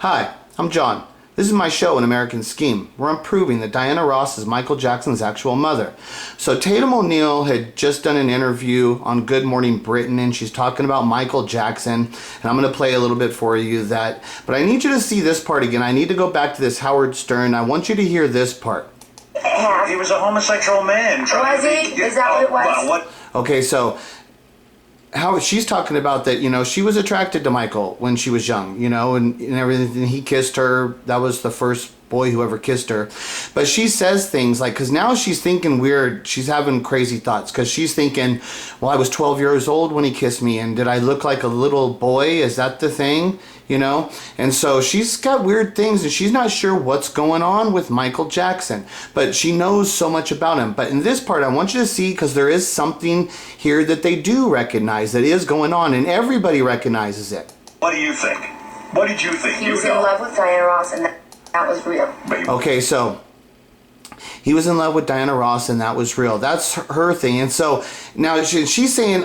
Hi, I'm John. This is my show, An American Scheme, where I'm proving that Diana Ross is Michael Jackson's actual mother. So Tatum O'Neal had just done an interview on Good Morning Britain, and she's talking about Michael Jackson, and I'm going to play a little bit for you that, but I need you to see this part again. I need to go back to this Howard Stern. I want you to hear this part. He was a homosexual man. Was he? Is that what it was? Well, what? Okay, so how she's talking about that, she was attracted to Michael when she was young, and everything. He kissed her. That was the first boy who ever kissed her. But she says things like, because now she's thinking weird, she's having crazy thoughts, because she's thinking, well, I was 12 years old when he kissed me, and did I look like a little boy? Is that the thing? And so she's got weird things, and she's not sure what's going on with Michael Jackson, but she knows so much about him. But in this part, I want you to see, because there is something here that they do recognize that is going on, and everybody recognizes it. What do you think? What did you think? He was in love with Diana Ross, and that was real. Okay, so he was in love with Diana Ross, and that was real. That's her thing. And so now she's saying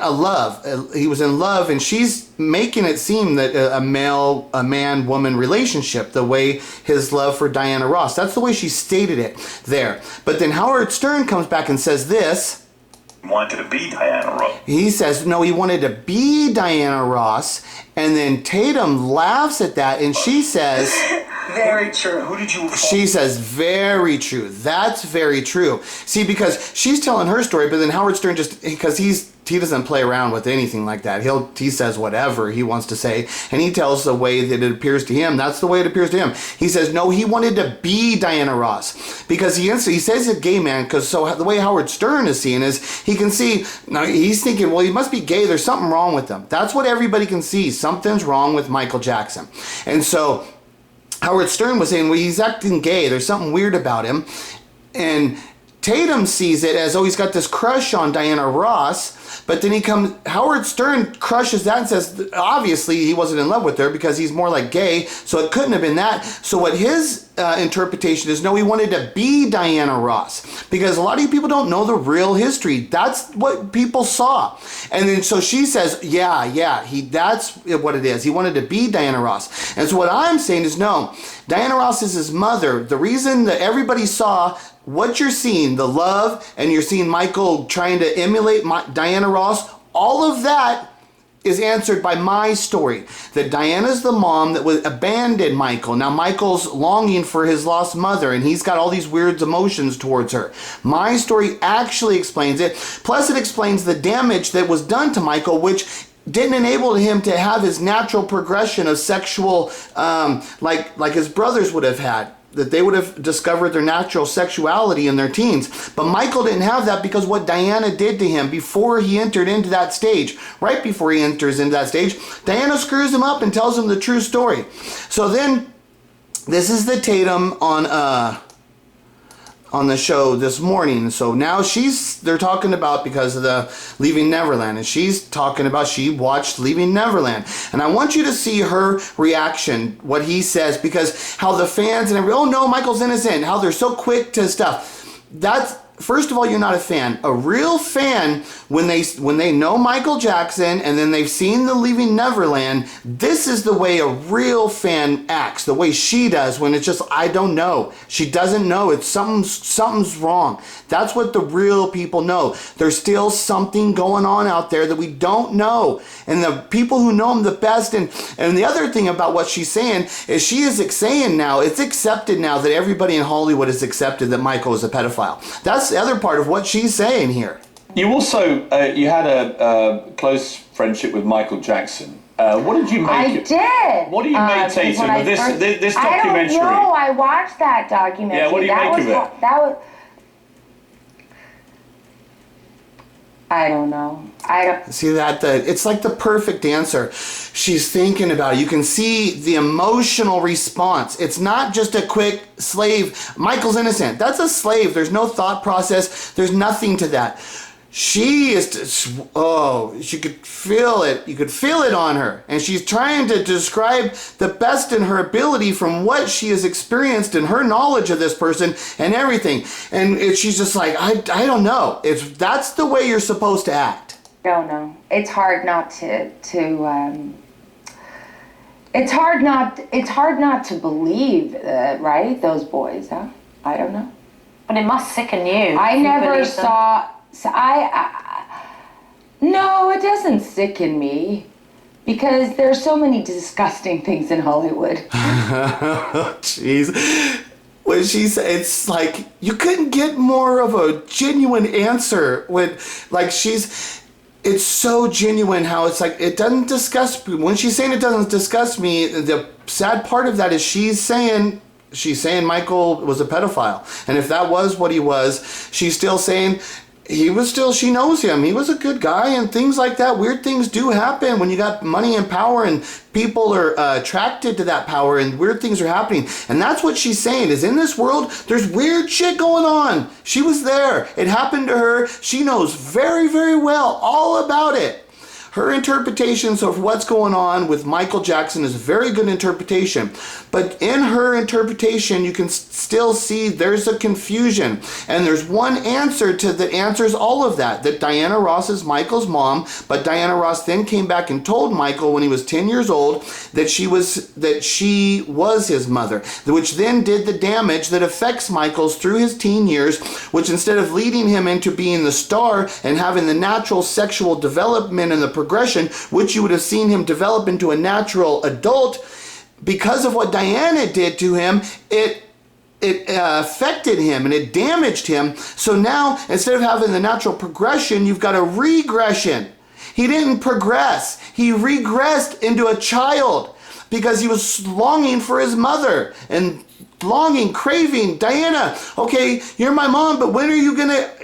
he was in love, and she's making it seem that a man-woman relationship, the way his love for Diana Ross. That's the way she stated it there. But then Howard Stern comes back and says this. Wanted to be Diana Ross. He says, no, he wanted to be Diana Ross. And then Tatum laughs at that, and she says... Very true. Who did you... She says, very true. That's very true. See, because she's telling her story, but then Howard Stern because he doesn't play around with anything like that. He says whatever he wants to say, and he tells the way that it appears to him. That's the way it appears to him. He says, no, he wanted to be Diana Ross, because he says he's a gay man, because so the way Howard Stern is seeing is, he can see, now he's thinking, well, he must be gay. There's something wrong with him. That's what everybody can see. Something's wrong with Michael Jackson. And so Howard Stern was saying, well, he's acting gay. There's something weird about him. And Tatum sees it as, oh, he's got this crush on Diana Ross. But then Howard Stern crushes that and says, obviously he wasn't in love with her because he's more like gay, so it couldn't have been that. So what his interpretation is, no, he wanted to be Diana Ross, because a lot of you people don't know the real history. That's what people saw. And then so she says, that's what it is. He wanted to be Diana Ross. And so what I'm saying is, no, Diana Ross is his mother. The reason that everybody saw what you're seeing, the love, and you're seeing Michael trying to emulate Diana Ross, all of that is answered by my story. That Diana's the mom that abandoned Michael. Now Michael's longing for his lost mother, and he's got all these weird emotions towards her. My story actually explains it. Plus it explains the damage that was done to Michael, which didn't enable him to have his natural progression of sexual, like his brothers would have had. That they would have discovered their natural sexuality in their teens. But Michael didn't have that because what Diana did to him before he entered into that stage. Right before he enters into that stage, Diana screws him up and tells him the true story. So then, this is the Tatum on the show this morning. So now they're talking about, because of the Leaving Neverland, and she's talking about she watched Leaving Neverland. And I want you to see her reaction, what he says, because how the fans and oh no, Michael's innocent, how they're so quick to stuff. First of all, you're not a fan. A real fan, when they know Michael Jackson and then they've seen the Leaving Neverland, this is the way a real fan acts, the way she does when it's just, I don't know. She doesn't know. It's something's wrong. That's what the real people know. There's still something going on out there that we don't know. And the people who know him the best, and the other thing about what she's saying is she is saying now, it's accepted now that everybody in Hollywood has accepted that Michael is a pedophile. That's the other part of what she's saying here. You also, you had a close friendship with Michael Jackson. What did you make? I did. What do you make, Tatum, of this documentary? I don't know. I watched that documentary. Yeah, what do you make of it? That was. I don't know. See that? It's like the perfect answer. She's thinking about it. You can see the emotional response. It's not just a quick slave. Michael's innocent. That's a slave. There's no thought process. There's nothing to that. She she could feel it. You could feel it on her. And she's trying to describe the best in her ability from what she has experienced and her knowledge of this person and everything. And she's just like, I don't know. That's the way you're supposed to act. I don't know. It's hard not to It's hard not to believe, right? Those boys, huh? I don't know. But it must sicken you. I if you never believe them. saw. So no, it doesn't sicken me because there's so many disgusting things in Hollywood. Jeez. When she said, it's like, you couldn't get more of a genuine answer when, like, it's so genuine how it's like, it doesn't disgust me. When she's saying it doesn't disgust me, the sad part of that is she's saying Michael was a pedophile. And if that was what he was, she's still saying she knows him. He was a good guy and things like that. Weird things do happen when you got money and power and people are attracted to that power and weird things are happening. And that's what she's saying is in this world, there's weird shit going on. She was there. It happened to her. She knows very, very well all about it. Her interpretations of what's going on with Michael Jackson is a very good interpretation. But in her interpretation, you can still see there's a confusion. And there's one answer that answers all of that Diana Ross is Michael's mom. But Diana Ross then came back and told Michael when he was 10 years old that she was his mother, which then did the damage that affects Michael's through his teen years, which instead of leading him into being the star and having the natural sexual development and the progression, which you would have seen him develop into a natural adult, because of what Diana did to him, it affected him and it damaged him. So now, instead of having the natural progression, you've got a regression. He didn't progress. He regressed into a child because he was longing for his mother and craving, Diana, okay, you're my mom, but when are you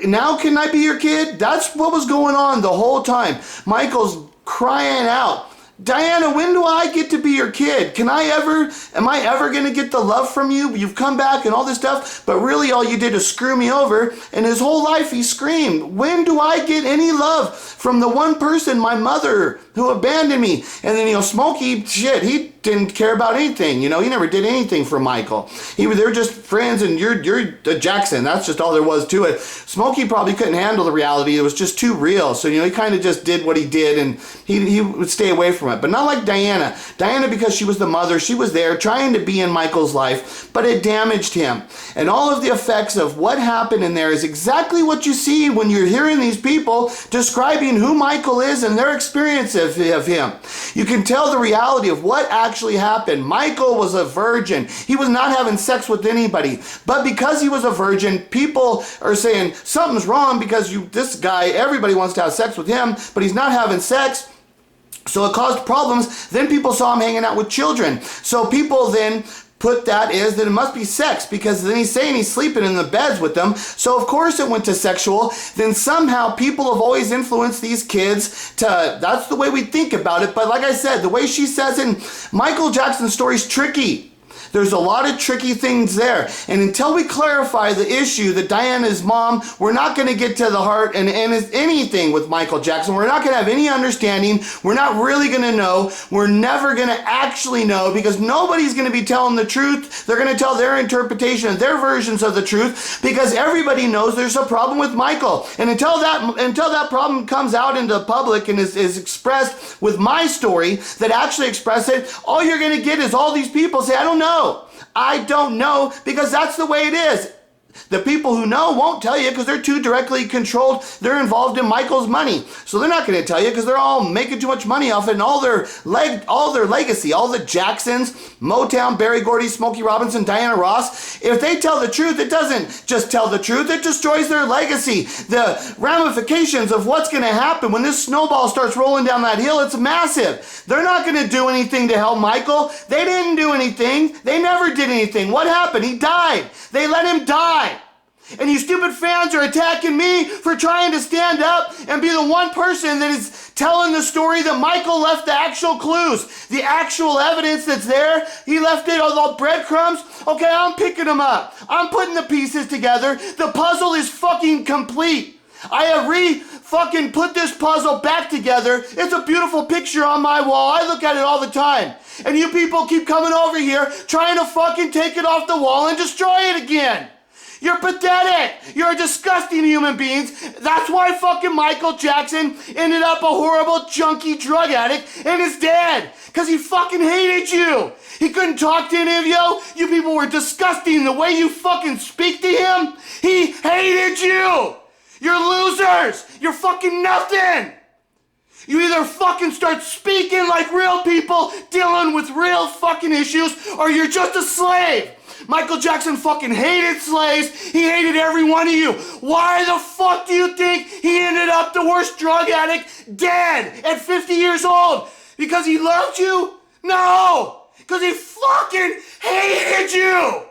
now can I be your kid? That's what was going on the whole time. Michael's crying out, Diana, when do I get to be your kid? Am I ever going to get the love from you? You've come back and all this stuff, but really all you did is screw me over. And his whole life he screamed, when do I get any love from the one person, my mother, who abandoned me? And then, Smokey, shit, he didn't care about anything. He never did anything for Michael. They were just friends and you're a Jackson. That's just all there was to it. Smokey probably couldn't handle the reality. It was just too real. So, he kind of just did what he did and he would stay away from it. But not like Diana. Diana, because she was the mother, she was there trying to be in Michael's life, but it damaged him. And all of the effects of what happened in there is exactly what you see when you're hearing these people describing who Michael is and their experience of him. You can tell the reality of what actually happened. Michael was a virgin. He was not having sex with anybody. But because he was a virgin, people are saying something's wrong because this guy, everybody wants to have sex with him, but he's not having sex. So it caused problems. Then people saw him hanging out with children. So people then put that it must be sex because then he's saying he's sleeping in the beds with them. So of course it went to sexual. Then somehow people have always influenced these kids that's the way we think about it. But like I said, the way she says in Michael Jackson's story is tricky. There's a lot of tricky things there. And until we clarify the issue that Diana's mom, we're not going to get to the heart and anything with Michael Jackson. We're not going to have any understanding. We're not really going to know. We're never going to actually know because nobody's going to be telling the truth. They're going to tell their interpretation and their versions of the truth because everybody knows there's a problem with Michael. And until that problem comes out into the public and is expressed with my story that actually express it, all you're going to get is all these people say, I don't know. I don't know because that's the way it is. The people who know won't tell you because they're too directly controlled. They're involved in Michael's money. So they're not going to tell you because they're all making too much money off it and all their legacy, all the Jacksons, Motown, Berry Gordy, Smokey Robinson, Diana Ross. If they tell the truth, it doesn't just tell the truth. It destroys their legacy. The ramifications of what's going to happen when this snowball starts rolling down that hill, it's massive. They're not going to do anything to help Michael. They didn't do anything. They never did anything. What happened? He died. They let him die. And you stupid fans are attacking me for trying to stand up and be the one person that is telling the story that Michael left the actual clues, the actual evidence that's there. He left it all the breadcrumbs. Okay, I'm picking them up. I'm putting the pieces together. The puzzle is fucking complete. I have fucking put this puzzle back together. It's a beautiful picture on my wall. I look at it all the time. And you people keep coming over here trying to fucking take it off the wall and destroy it again. You're pathetic. You're disgusting human beings. That's why fucking Michael Jackson ended up a horrible junkie drug addict and is dead. Because he fucking hated you. He couldn't talk to any of you. You people were disgusting. The way you fucking speak to him, he hated you. You're losers. You're fucking nothing. You either fucking start speaking like real people, dealing with real fucking issues, or you're just a slave. Michael Jackson fucking hated slaves. He hated every one of you. Why the fuck do you think he ended up the worst drug addict dead at 50 years old? Because he loved you? No! Because he fucking hated you!